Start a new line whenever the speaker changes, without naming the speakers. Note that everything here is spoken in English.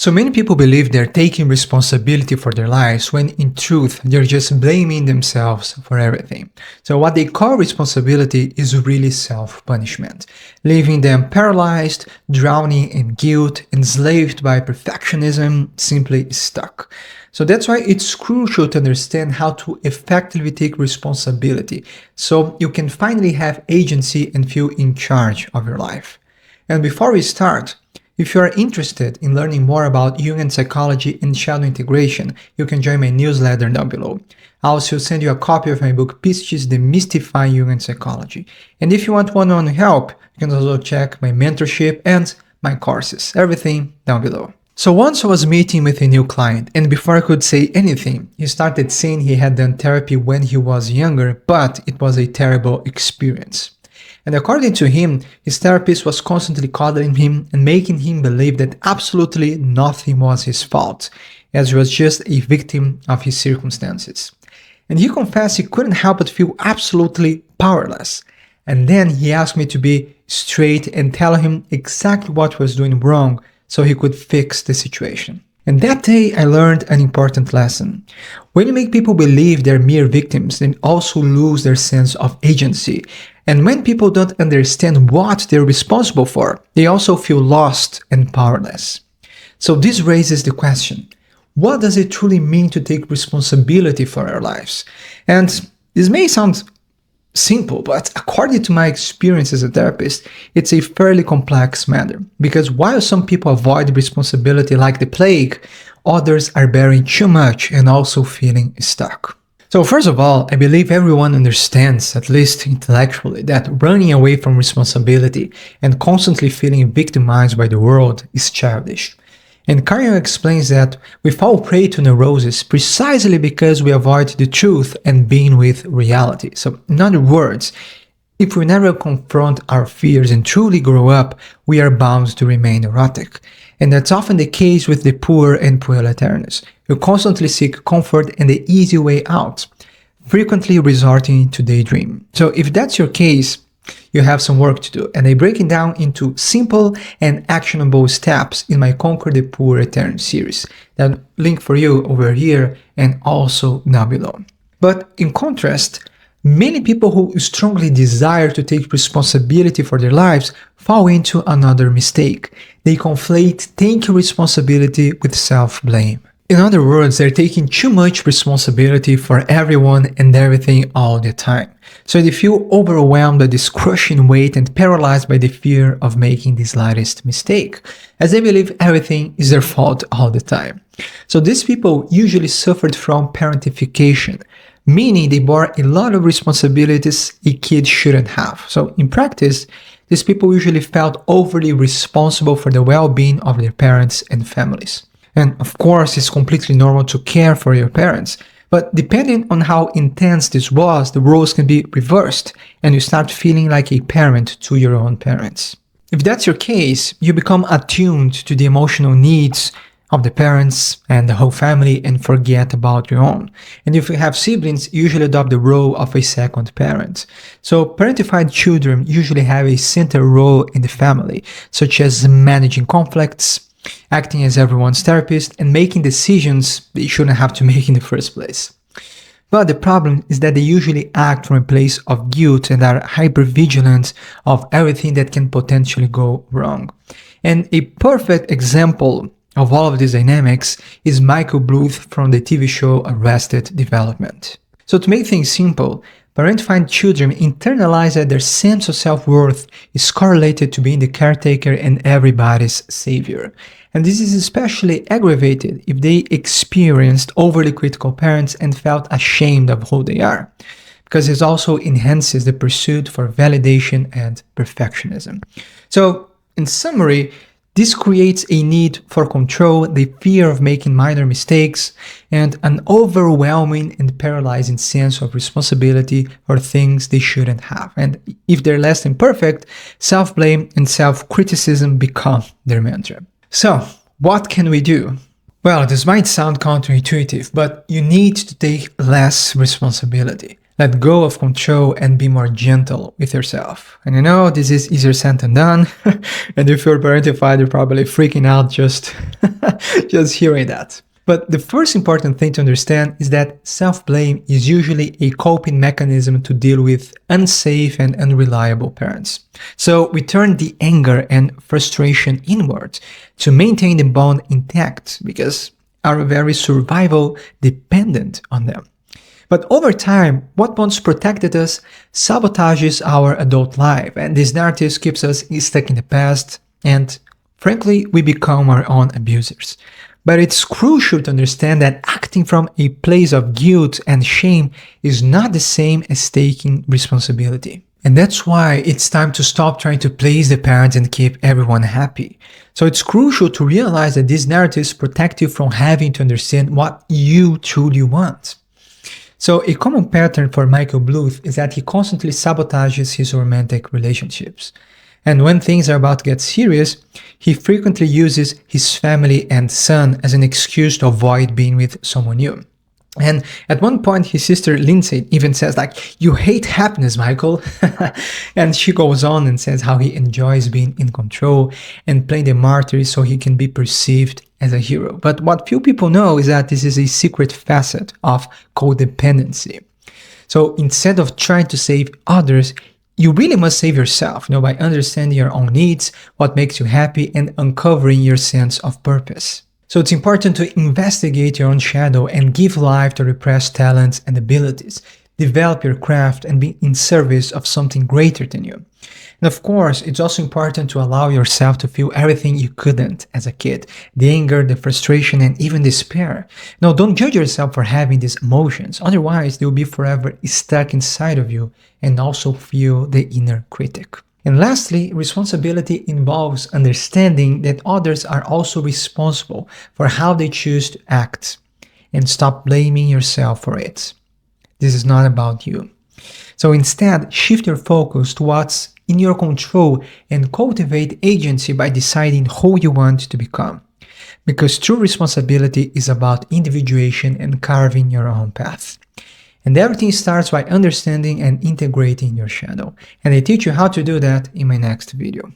So many people believe they're taking responsibility for their lives when in truth they're just blaming themselves for everything. So what they call responsibility is really self-punishment, leaving them paralyzed, drowning in guilt, enslaved by perfectionism, simply stuck. So that's why it's crucial to understand how to effectively take responsibility so you can finally have agency and feel in charge of your life. And before we start, if you are interested in learning more about Jungian psychology and shadow integration, you can join my newsletter down below. I'll also send you a copy of my book, Pistis, Demystifying Jungian Psychology. And if you want one-on-one help, you can also check my mentorship and my courses, everything down below. So once I was meeting with a new client, and before I could say anything, he started saying he had done therapy when he was younger, but it was a terrible experience. And according to him, his therapist was constantly coddling him and making him believe that absolutely nothing was his fault, as he was just a victim of his circumstances. And he confessed he couldn't help but feel absolutely powerless. And then he asked me to be straight and tell him exactly what he was doing wrong so he could fix the situation. And that day I learned an important lesson. When you make people believe they're mere victims, they also lose their sense of agency. And when people don't understand what they're responsible for, they also feel lost and powerless. So this raises the question, what does it truly mean to take responsibility for our lives? And this may sound simple, but according to my experience as a therapist, it's a fairly complex matter. Because while some people avoid responsibility like the plague, others are bearing too much and also feeling stuck. So first of all, I believe everyone understands, at least intellectually, that running away from responsibility and constantly feeling victimized by the world is childish. And Carl Jung explains that we fall prey to neurosis precisely because we avoid the truth and being with reality. So in other words, if we never confront our fears and truly grow up, we are bound to remain neurotic. And that's often the case with the poor and proletarians, who constantly seek comfort and the easy way out, frequently resorting to daydream. So if that's your case, you have some work to do, and I break it down into simple and actionable steps in my Conquer the Proletarian series. That link for you over here and also down below. But in contrast, many people who strongly desire to take responsibility for their lives fall into another mistake. They conflate taking responsibility with self-blame. In other words, they're taking too much responsibility for everyone and everything all the time. So they feel overwhelmed by this crushing weight and paralyzed by the fear of making the slightest mistake, as they believe everything is their fault all the time. So these people usually suffered from parentification, meaning they bore a lot of responsibilities a kid shouldn't have. So in practice, these people usually felt overly responsible for the well-being of their parents and families. And of course, it's completely normal to care for your parents, but depending on how intense this was, the roles can be reversed and you start feeling like a parent to your own parents. If that's your case, you become attuned to the emotional needs of the parents and the whole family and forget about your own. And if you have siblings, you usually adopt the role of a second parent. So parentified children usually have a central role in the family, such as managing conflicts, acting as everyone's therapist, and making decisions they shouldn't have to make in the first place. But the problem is that they usually act from a place of guilt and are hyper-vigilant of everything that can potentially go wrong. And a perfect example of all of these dynamics is Michael Bluth from the TV show Arrested Development. So to make things simple, parentified children internalize that their sense of self-worth is correlated to being the caretaker and everybody's savior. And this is especially aggravated if they experienced overly critical parents and felt ashamed of who they are, because it also enhances the pursuit for validation and perfectionism. So, in summary, this creates a need for control, the fear of making minor mistakes, and an overwhelming and paralyzing sense of responsibility for things they shouldn't have. And if they're less than perfect, self-blame and self-criticism become their mantra. So, what can we do? Well, this might sound counterintuitive, but you need to take less responsibility. Let go of control and be more gentle with yourself. And I know this is easier said than done. And if you're parentified, you're probably freaking out just, just hearing that. But the first important thing to understand is that self-blame is usually a coping mechanism to deal with unsafe and unreliable parents. So we turn the anger and frustration inward to maintain the bond intact because our very survival depended on them. But over time, what once protected us sabotages our adult life, and this narrative keeps us stuck in the past, and frankly, we become our own abusers. But it's crucial to understand that acting from a place of guilt and shame is not the same as taking responsibility. And that's why it's time to stop trying to please the parents and keep everyone happy. So it's crucial to realize that these narratives protect you from having to understand what you truly want. So a common pattern for Michael Bluth is that he constantly sabotages his romantic relationships. And when things are about to get serious, he frequently uses his family and son as an excuse to avoid being with someone new. And at one point, his sister Lindsay even says like, "You hate happiness, Michael." And she goes on and says how he enjoys being in control and playing the martyr so he can be perceived as a hero. But what few people know is that this is a secret facet of codependency. So instead of trying to save others, you really must save yourself, by understanding your own needs, what makes you happy, and uncovering your sense of purpose. So it's important to investigate your own shadow and give life to repressed talents and abilities. Develop your craft and be in service of something greater than you. And of course, it's also important to allow yourself to feel everything you couldn't as a kid. The anger, the frustration, and even despair. Now, don't judge yourself for having these emotions. Otherwise, they will be forever stuck inside of you and also fuel the inner critic. And lastly, responsibility involves understanding that others are also responsible for how they choose to act. And stop blaming yourself for it. This is not about you. So instead, shift your focus to what's in your control and cultivate agency by deciding who you want to become. Because true responsibility is about individuation and carving your own path. And everything starts by understanding and integrating your shadow. And I teach you how to do that in my next video.